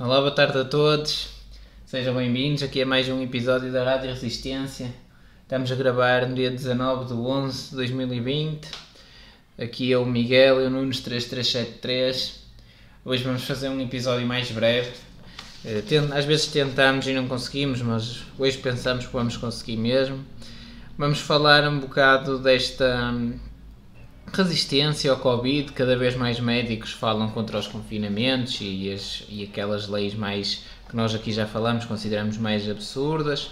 Olá, boa tarde a todos, sejam bem-vindos aqui a mais um episódio da Rádio Resistência. Estamos a gravar no dia 19 de 11 de 2020. Aqui é o Miguel e o Nunes 3373. Hoje vamos fazer um episódio mais breve. Às vezes tentamos e não conseguimos, mas hoje pensamos que vamos conseguir mesmo. Vamos falar um bocado desta resistência ao Covid. Cada vez mais médicos falam contra os confinamentos e aquelas leis mais que nós aqui já falamos, consideramos mais absurdas.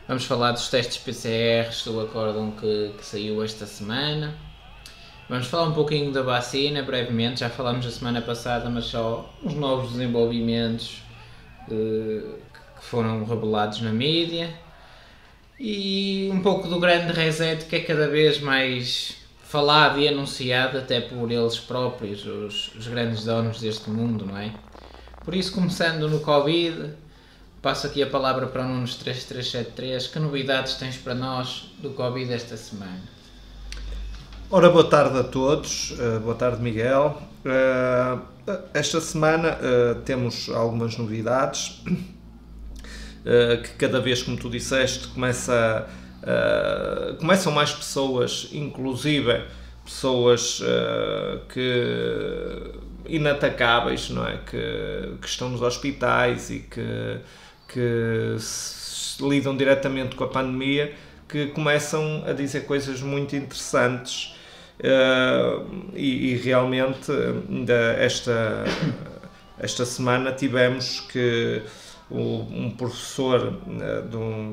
Vamos falar dos testes PCRs do acórdão que saiu esta semana. Vamos falar um pouquinho da vacina, brevemente, já falámos a semana passada, mas só uns novos desenvolvimentos que foram revelados na mídia. E um pouco do grande reset, que é cada vez mais falado e anunciado até por eles próprios, os grandes donos deste mundo, não é? Por isso, começando no Covid, passo aqui a palavra para o Nunes 3373. Que novidades tens para nós do Covid esta semana? Ora, boa tarde a todos, boa tarde Miguel. Esta semana temos algumas novidades, que cada vez, como tu disseste, começam mais pessoas, inclusive pessoas inatacáveis, não é? Que estão nos hospitais e que lidam diretamente com a pandemia, que começam a dizer coisas muito interessantes e realmente esta semana tivemos que um professor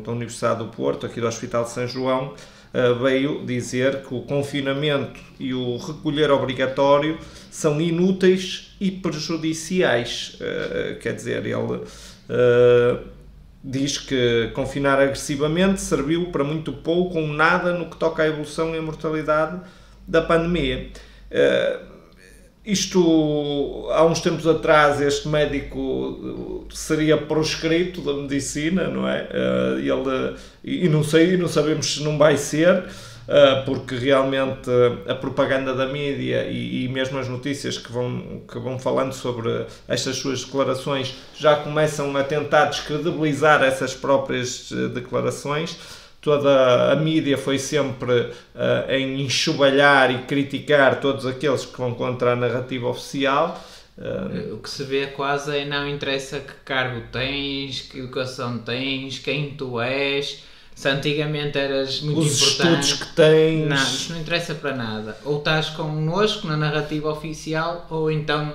da Universidade do Porto, aqui do Hospital de São João, veio dizer que o confinamento e o recolher obrigatório são inúteis e prejudiciais. Quer dizer, ele diz que confinar agressivamente serviu para muito pouco ou nada no que toca à evolução e à mortalidade da pandemia. Isto, há uns tempos atrás, este médico seria proscrito da medicina, não é? Não sabemos se não vai ser, porque realmente a propaganda da mídia e mesmo as notícias que vão falando sobre estas suas declarações já começam a tentar descredibilizar essas próprias declarações. Toda a mídia foi sempre em enxovalhar e criticar todos aqueles que vão contra a narrativa oficial. O que se vê quase é: não interessa que cargo tens, que educação tens, quem tu és. Se antigamente eras muito os importante, estudos que tens. Não, isto não interessa para nada. Ou estás connosco na narrativa oficial, ou então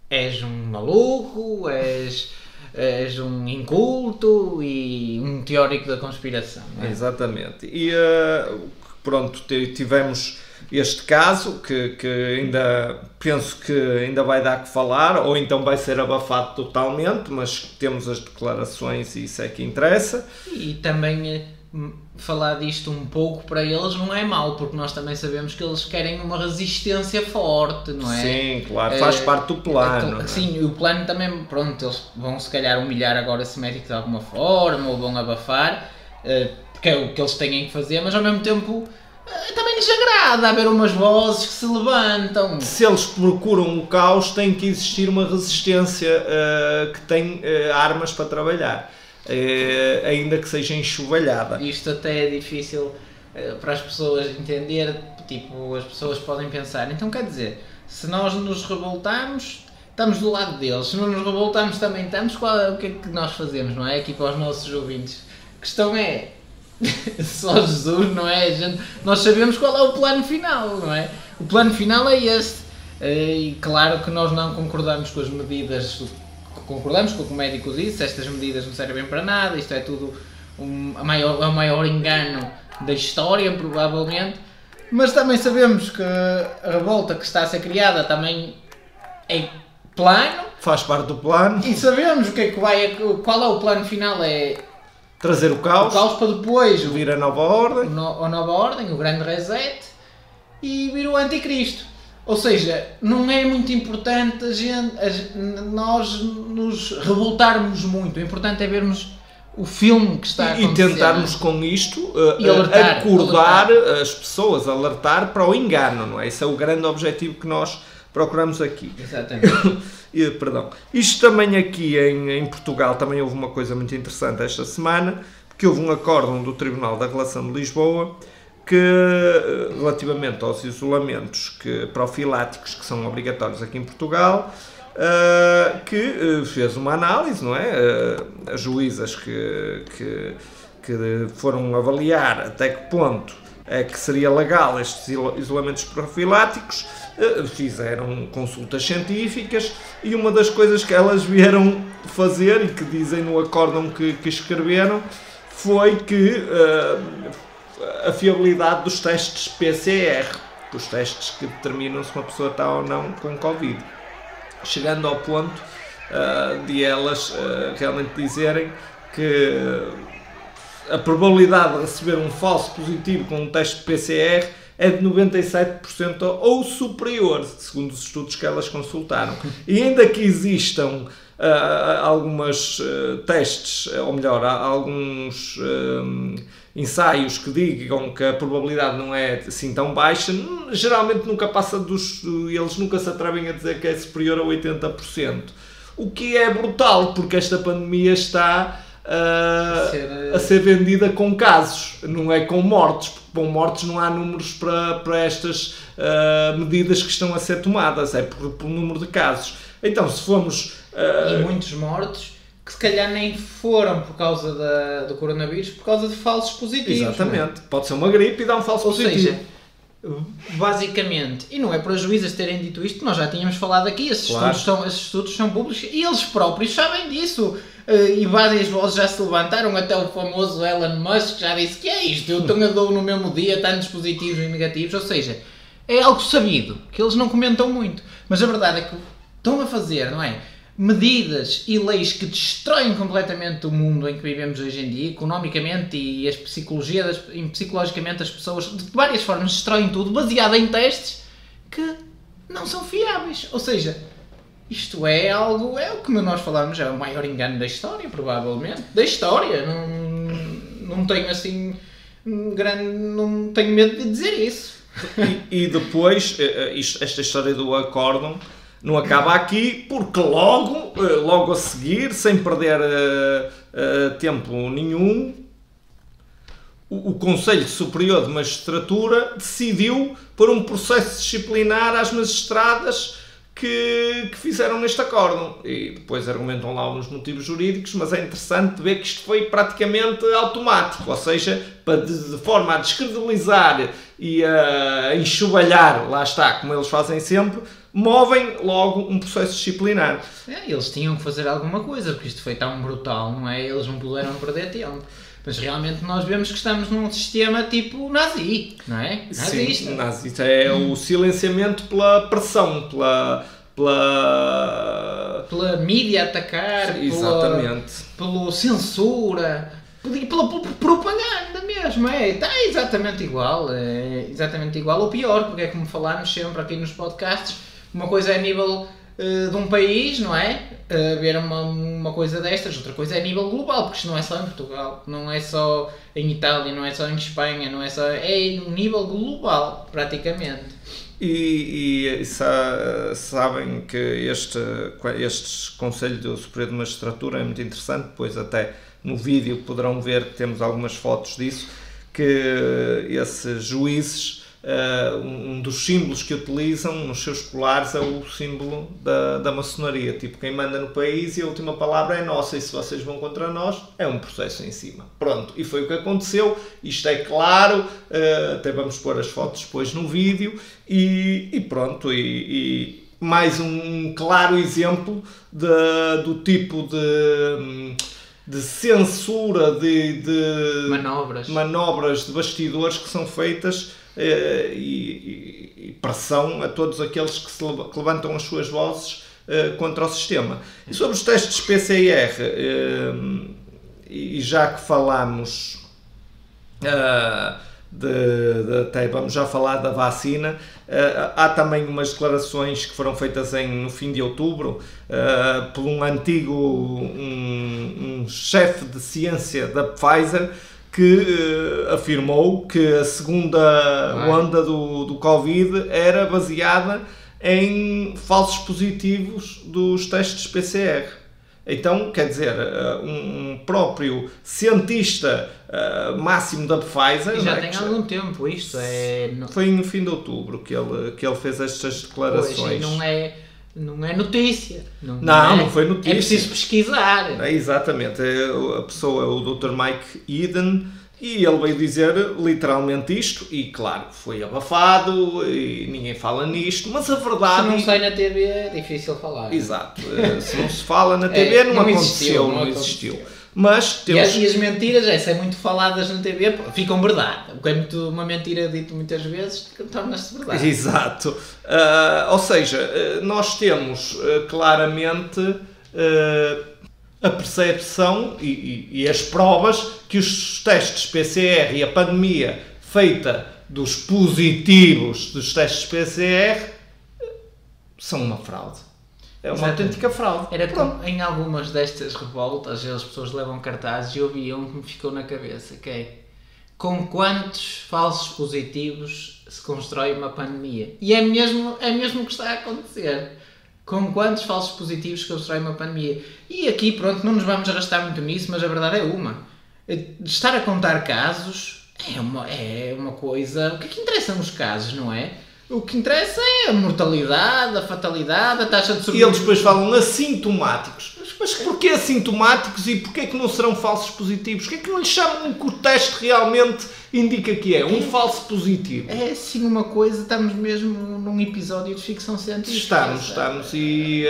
és um maluco, és um inculto e um teórico da conspiração. Não é? Exatamente. E pronto, tivemos este caso que ainda penso que ainda vai dar que falar, ou então vai ser abafado totalmente, mas temos as declarações e isso é que interessa. E também falar disto um pouco para eles não é mau, porque nós também sabemos que eles querem uma resistência forte, não é? Sim, claro, faz parte do plano. Sim, o plano também, pronto, eles vão se calhar humilhar agora esse médico de alguma forma, ou vão abafar, porque é o que eles têm que fazer, mas ao mesmo tempo também lhes agrada haver umas vozes que se levantam. Se eles procuram o caos, tem que existir uma resistência que tem armas para trabalhar. Ainda que seja enxovalhada. Isto até é difícil para as pessoas entender, tipo, as pessoas podem pensar, então quer dizer, se nós nos revoltamos, estamos do lado deles, se não nos revoltamos também estamos, o que é que nós fazemos, não é? Aqui para os nossos ouvintes. A questão é, só Jesus, não é? Nós sabemos qual é o plano final, não é? O plano final é este, e claro que nós não concordamos com as medidas. Concordamos com o que o médico disse, estas medidas não servem para nada, isto é tudo o maior engano da história, provavelmente, mas também sabemos que a revolta que está a ser criada também é plano. Faz parte do plano. E sabemos qual é o plano final, é trazer o caos para depois vir a nova ordem, a nova ordem, o grande reset e vir o anticristo. Ou seja, não é muito importante nós nos revoltarmos muito. O importante é vermos o filme que está a acontecer. E tentarmos com isto alertar as pessoas, alertar para o engano, não é? Esse é o grande objetivo que nós procuramos aqui. Exatamente. Perdão. Isto também aqui em Portugal, também houve uma coisa muito interessante esta semana, porque houve um acórdão do Tribunal da Relação de Lisboa que, relativamente aos isolamentos profiláticos que são obrigatórios aqui em Portugal, que fez uma análise, não é? As juízas que foram avaliar até que ponto é que seria legal estes isolamentos profiláticos, fizeram consultas científicas e uma das coisas que elas vieram fazer e que dizem no acórdão que escreveram foi que a fiabilidade dos testes PCR, os testes que determinam se uma pessoa está ou não com Covid, chegando ao ponto de elas realmente dizerem que a probabilidade de receber um falso positivo com um teste de PCR é de 97% ou superior, segundo os estudos que elas consultaram. E ainda que existam alguns testes, ou melhor, alguns ensaios que digam que a probabilidade não é assim tão baixa, geralmente nunca passa eles nunca se atrevem a dizer que é superior a 80%. O que é brutal, porque esta pandemia está a ser vendida com casos, não é com mortes, porque com mortes não há números para estas medidas que estão a ser tomadas, é por número de casos. Então, se formos... E muitos mortos que se calhar nem foram por causa do coronavírus, por causa de falsos positivos. Exatamente, pode ser uma gripe e dá um falso positivo. Ou seja, basicamente, e não é para os juízes terem dito isto, nós já tínhamos falado aqui, esses estudos são públicos e eles próprios sabem disso. E várias vozes já se levantaram, até o famoso Elon Musk já disse que é isto, eu dou no mesmo dia tantos positivos e negativos, ou seja, é algo sabido, que eles não comentam muito, mas a verdade é que estão a fazer, não é? Medidas e leis que destroem completamente o mundo em que vivemos hoje em dia, economicamente e psicologicamente as pessoas, de várias formas, destroem tudo, baseado em testes que não são fiáveis, ou seja... Isto é algo, é o que nós falamos, é o maior engano da história, provavelmente. Da história, não tenho assim, não tenho medo de dizer isso. E depois, esta história do acórdão não acaba aqui, porque logo a seguir, sem perder tempo nenhum, o Conselho Superior de Magistratura decidiu pôr um processo disciplinar às magistradas que fizeram este acórdão. E depois argumentam lá uns motivos jurídicos, mas é interessante ver que isto foi praticamente automático, ou seja, de forma a descredibilizar e a enxovalhar, lá está, como eles fazem sempre, movem logo um processo disciplinar. Eles tinham que fazer alguma coisa, porque isto foi tão brutal, não é? Eles não puderam perder tempo. Mas realmente nós vemos que estamos num sistema tipo nazi, não é? Nazista. Sim, nazista é o silenciamento pela pressão, pela mídia atacar, pela censura, pela propaganda mesmo, está exatamente igual, ou pior, porque é como falámos sempre aqui nos podcasts, uma coisa é a nível de um país, não é? Ver uma coisa destas, outra coisa é a nível global, porque isto não é só em Portugal, não é só em Itália, não é só em Espanha, não é só... é um nível global, praticamente. E sabem que este Conselho do Superior de Magistratura é muito interessante, depois até no vídeo poderão ver que temos algumas fotos disso, que esses juízes, um dos símbolos que utilizam nos seus colares é o símbolo da maçonaria, tipo quem manda no país e a última palavra é nossa, e se vocês vão contra nós é um processo em cima. Pronto, e foi o que aconteceu, isto é claro, até vamos pôr as fotos depois no vídeo e pronto, e mais um claro exemplo do tipo de censura, de manobras de bastidores que são feitas e pressão a todos aqueles que levantam as suas vozes contra o sistema. E sobre os testes PCR, e já que falámos até vamos já falar da vacina, há também umas declarações que foram feitas no fim de outubro por um antigo um chefe de ciência da Pfizer, que afirmou que a segunda onda do Covid era baseada em falsos positivos dos testes PCR. Então, quer dizer, um próprio cientista máximo da Pfizer... E já tem algum tempo isto. Foi no fim de outubro que ele fez estas declarações. Pois, não é notícia. Não foi notícia. É preciso pesquisar. Exatamente. A pessoa é o Dr. Mike Eden e ele veio dizer literalmente isto e, claro, foi abafado e ninguém fala nisto, mas a verdade... Se não sai na TV é difícil falar. Exato. Se não se fala na TV não aconteceu, não existiu. Mas temos... E as mentiras, são muito faladas na TV, ficam verdade. O que é uma mentira dito muitas vezes, torna-se verdade. Exato. Ou seja, nós temos claramente a percepção e as provas que os testes PCR e a pandemia feita dos positivos dos testes PCR são uma fraude. É uma autêntica fraude. Era como em algumas destas revoltas, as pessoas levam cartazes e eu vi um que me ficou na cabeça, que é: com quantos falsos positivos se constrói uma pandemia? E é mesmo o que está a acontecer. Com quantos falsos positivos se constrói uma pandemia? E aqui, pronto, não nos vamos arrastar muito nisso, mas a verdade é uma. Estar a contar casos é uma coisa... O que é que interessa nos casos, não é? O que interessa é a mortalidade, a fatalidade, a taxa de sobrevivência. E eles depois falam assintomáticos. Mas porquê assintomáticos e porquê que não serão falsos positivos? Porquê que não lhes chamam que o teste realmente indica que é um falso positivo? É assim uma coisa, estamos mesmo num episódio de ficção científica. Estamos e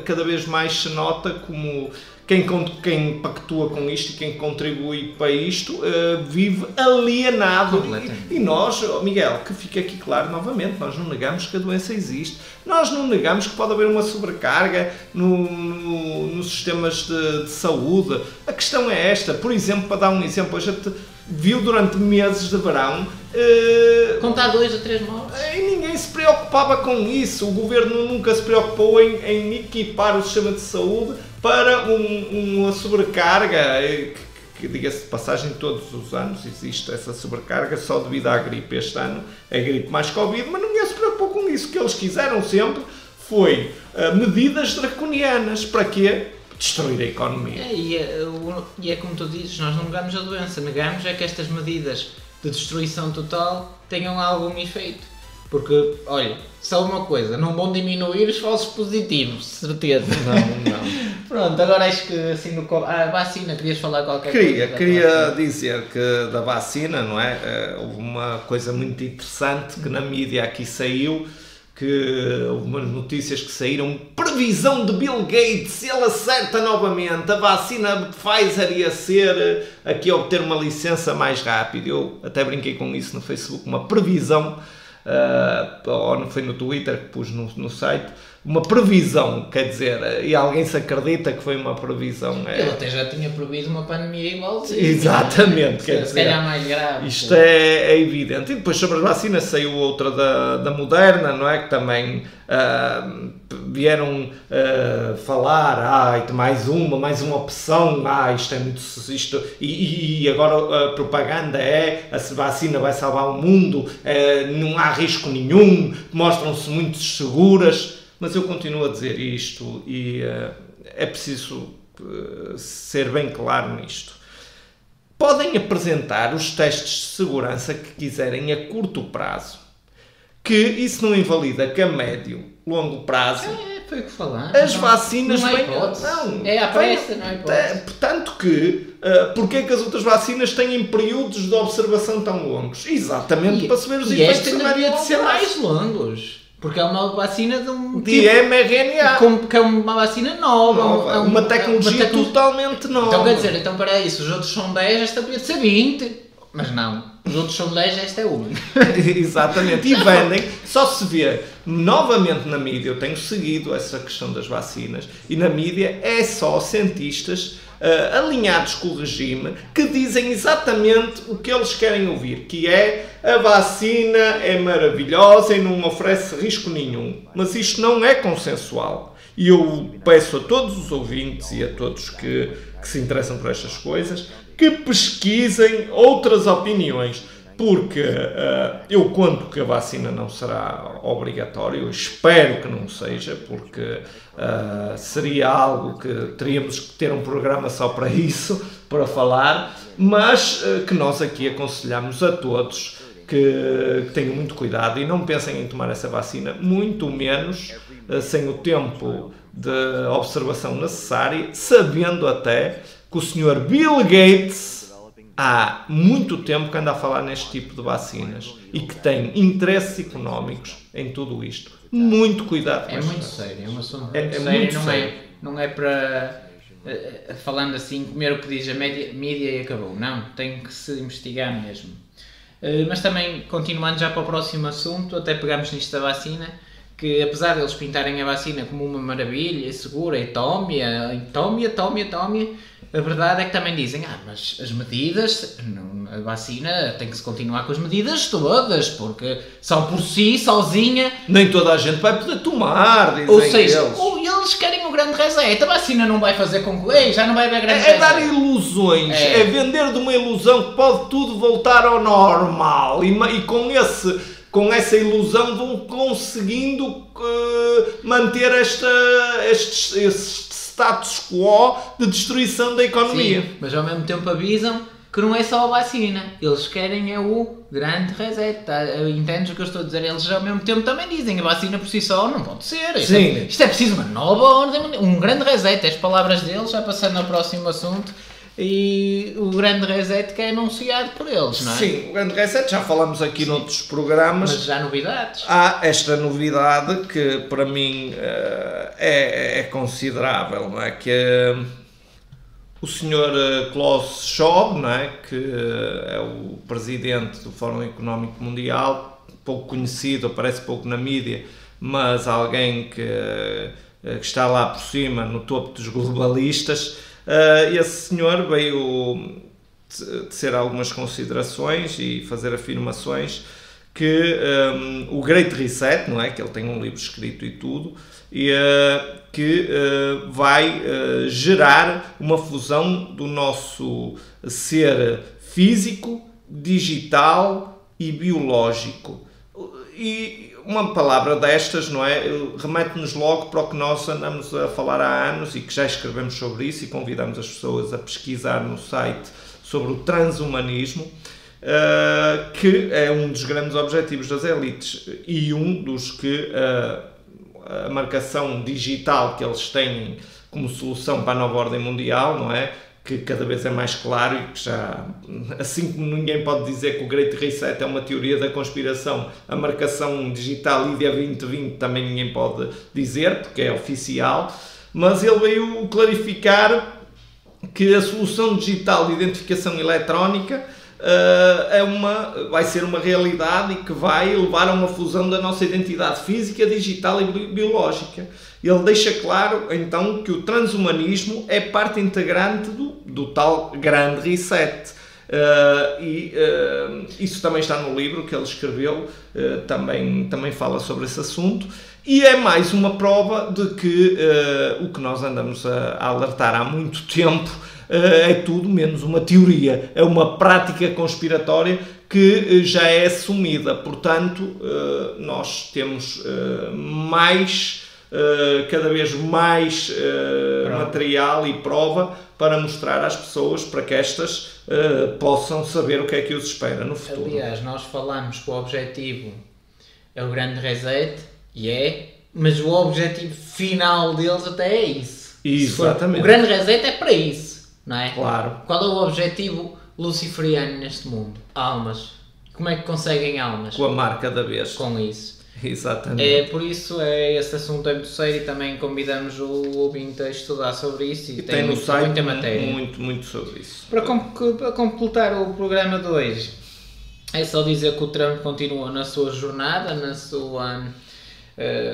cada vez mais se nota como quem pactua com isto e quem contribui para isto vive alienado. E nós, Miguel, que fica aqui claro novamente, nós não negamos que a doença existe. Nós não negamos que pode haver uma sobrecarga nos sistemas de saúde. A questão é esta. Por exemplo, para dar um exemplo, a gente viu durante meses de verão contar 2 a 3 mortes. E ninguém se preocupava com isso. O governo nunca se preocupou em equipar o sistema de saúde para uma sobrecarga, que diga-se de passagem, todos os anos existe essa sobrecarga só devido à gripe. Este ano é gripe mais Covid, mas ninguém se preocupou com isso. O que eles quiseram sempre foi medidas draconianas. Para quê? Destruir a economia. E é como tu dizes, nós não negamos a doença, negamos é que estas medidas de destruição total tenham algum efeito. Porque, olha, só uma coisa, não vão diminuir os falsos positivos, certeza. Não. Pronto, agora acho que assim, a vacina, querias falar qualquer coisa? Queria dizer que da vacina, não é? Houve uma coisa muito interessante que na mídia aqui saiu, que houve umas notícias que saíram, previsão de Bill Gates, ele acerta novamente, a vacina Pfizer ia ser aqui a obter uma licença mais rápido. Eu até brinquei com isso no Facebook, uma previsão, ou não foi no Twitter que pus no site, uma previsão, quer dizer, e alguém se acredita que foi uma previsão. Ele até já tinha previsto uma pandemia igualzinha. Exatamente, quer dizer, se calhar mais grave. Isto é evidente. E depois sobre as vacinas saiu outra da Moderna, não é? Que também vieram falar, mais uma opção, isto é muito... E agora a propaganda a vacina vai salvar o mundo, não há risco nenhum, mostram-se muito seguras. Mas eu continuo a dizer isto e é preciso ser bem claro nisto. Podem apresentar os testes de segurança que quiserem a curto prazo, que isso não invalida que a médio, longo prazo... Foi o que falar. As vacinas não vêm... Não, é à pressa, não é hipótese. Portanto que... Porquê que as outras vacinas têm períodos de observação tão longos? Exatamente para se ver os efeitos. E esta ainda devia de ser mais longos. Porque é uma vacina de mRNA. Que é uma vacina nova. Uma tecnologia totalmente nova. Então quer dizer, para isso, os outros são 10, esta devia ser 20. Mas não, os outros são 10, esta é uma. Exatamente. E vendem, só se vê novamente na mídia, eu tenho seguido essa questão das vacinas, e na mídia é só cientistas alinhados com o regime que dizem exatamente o que eles querem ouvir, que é a vacina é maravilhosa e não oferece risco nenhum. Mas isto não é consensual. E eu peço a todos os ouvintes e a todos que se interessam por estas coisas que pesquisem outras opiniões. porque eu conto que a vacina não será obrigatória, eu espero que não seja, porque seria algo que teríamos que ter um programa só para isso, para falar, mas que nós aqui aconselhamos a todos que tenham muito cuidado e não pensem em tomar essa vacina, muito menos sem o tempo de observação necessária, sabendo até que o Sr. Bill Gates há muito tempo que anda a falar neste tipo de vacinas e que tem interesses económicos em tudo isto. Muito cuidado com É isto. muito sério, é um assunto muito sério, não é para, falando assim, comer o que diz a mídia e acabou. Não, tem que se investigar mesmo. Mas também, continuando já para o próximo assunto, até pegamos nisto da vacina, que apesar de eles pintarem a vacina como uma maravilha, segura, e tome-a, a verdade é que também dizem, mas as medidas, a vacina tem que se continuar com as medidas todas, porque só por si, sozinha... Nem toda a gente vai poder tomar, dizem Ou seja, eles. Eles querem o grande reset, a vacina não vai fazer com que... já não vai haver grande reset. É dar ilusões, é vender de uma ilusão que pode tudo voltar ao normal e com essa ilusão vão conseguindo manter este status quo de destruição da economia. Sim, mas ao mesmo tempo avisam que não é só a vacina, eles querem o grande reset, entendes o que eu estou a dizer? Eles ao mesmo tempo também dizem, a vacina por si só não pode ser, isto é preciso uma nova ordem, um grande reset, as palavras deles, já passando ao próximo assunto. E o grande reset que é anunciado por eles, não é? Sim, o grande reset, já falamos aqui noutros programas. Mas já há novidades. Há esta novidade que para mim é considerável, não é? Que o Sr. Klaus Schwab, não é? Que é o presidente do Fórum Económico Mundial, pouco conhecido, aparece pouco na mídia, mas alguém que está lá por cima, no topo dos globalistas. Esse senhor veio tecer algumas considerações e fazer afirmações que o Great Reset, não é? Que ele tem um livro escrito e tudo, e que vai gerar uma fusão do nosso ser físico, digital e biológico. E uma palavra destas, não é? Remete-nos logo para o que nós andamos a falar há anos e que já escrevemos sobre isso e convidamos as pessoas a pesquisar no site sobre o transhumanismo, que é um dos grandes objetivos das elites e um dos que a marcação digital que eles têm como solução para a nova ordem mundial, não é? Que cada vez é mais claro e que já, assim como ninguém pode dizer que o Great Reset é uma teoria da conspiração, a marcação digital IDEA 2020 também ninguém pode dizer, porque é oficial, mas ele veio clarificar que a solução digital de identificação eletrónica vai ser uma realidade e que vai levar a uma fusão da nossa identidade física, digital e biológica. Ele deixa claro, então, que o transhumanismo é parte integrante do tal grande reset. Isso também está no livro que ele escreveu, também fala sobre esse assunto. E é mais uma prova de que o que nós andamos a alertar há muito tempo é tudo menos uma teoria, é uma prática conspiratória que já é assumida. Portanto, nós temos cada vez mais material e prova para mostrar às pessoas, para que estas possam saber o que é que os espera no futuro. Aliás, nós falamos que o objetivo é o grande reset, mas o objetivo final deles até é isso. Exatamente. O grande reset é para isso, não é? Claro. Qual é o objetivo luciferiano neste mundo? Almas. Como é que conseguem almas? Com a marca da vez. Com isso. Exatamente. Por isso, esse assunto é muito sério e também convidamos o ouvinte a estudar sobre isso e tem no site muita matéria. Muito sobre isso. Para completar o programa de hoje, é só dizer que o Trump continua na sua jornada, na sua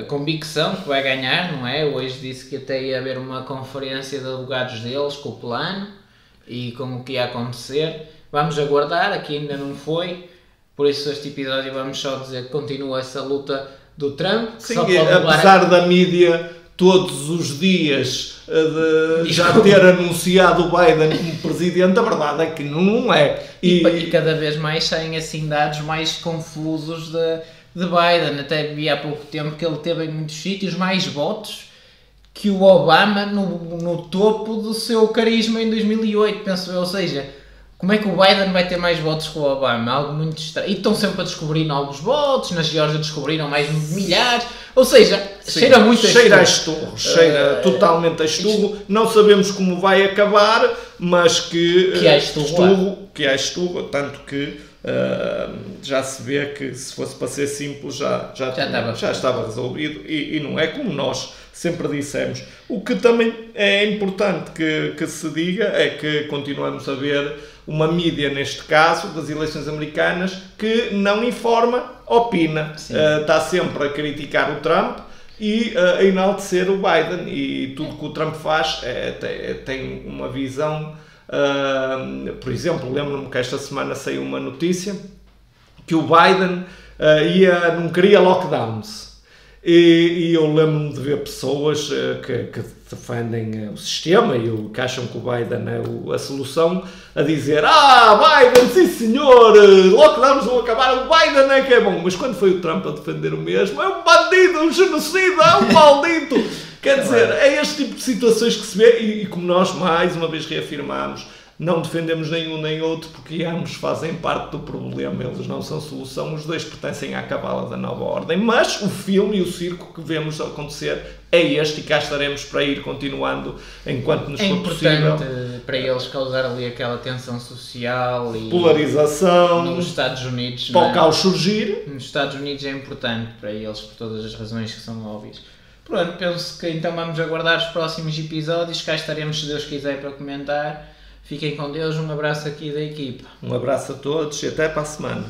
convicção que vai ganhar, não é? Hoje disse que até ia haver uma conferência de advogados deles com o plano e com o que ia acontecer. Vamos aguardar, aqui ainda não foi. Por isso este episódio vamos só dizer que continua essa luta do Trump. Que sim, só pode apesar da mídia todos os dias de já ter anunciado o Biden como presidente, a verdade é que não é. E cada vez mais saem assim dados mais confusos de Biden. Até vi há pouco tempo que ele teve em muitos sítios mais votos que o Obama no topo do seu carisma em 2008, penso eu. Ou seja, como é que o Biden vai ter mais votos que o Obama? Algo muito estranho. E estão sempre a descobrir novos votos, na Geórgia descobriram mais milhares. Ou seja, cheira muito a esturro. Cheira totalmente a esturro. Não sabemos como vai acabar, mas que há esturro, tanto que já se vê que se fosse para ser simples já estava resolvido e não é como nós sempre dissemos. O que também é importante que se diga é que continuamos a ver uma mídia, neste caso, das eleições americanas, que não informa, opina. Está sempre a criticar o Trump e a enaltecer o Biden. E tudo que o Trump faz tem uma visão... por exemplo, lembro-me que esta semana saiu uma notícia que o Biden não queria lockdowns. E eu lembro-me de ver pessoas que defendem o sistema e que acham que o Biden é a solução, a dizer: Biden, sim senhor, lockdowns vão acabar, o Biden é que é bom. Mas quando foi o Trump a defender o mesmo, é um bandido, um genocida, é um maldito. Quer dizer, é este tipo de situações que se vê e como nós mais uma vez reafirmamos, não defendemos nenhum nem outro porque ambos fazem parte do problema, eles não são solução, os dois pertencem à cabala da nova ordem, mas o filme e o circo que vemos acontecer é este e cá estaremos para ir continuando enquanto nos for possível. É importante para eles causar ali aquela tensão social e polarização nos Estados Unidos. Para o caos surgir. Nos Estados Unidos é importante para eles por todas as razões que são óbvias. Pronto, penso que então vamos aguardar os próximos episódios, cá estaremos se Deus quiser para comentar. Fiquem com Deus, um abraço aqui da equipa. Um abraço a todos e até para a semana.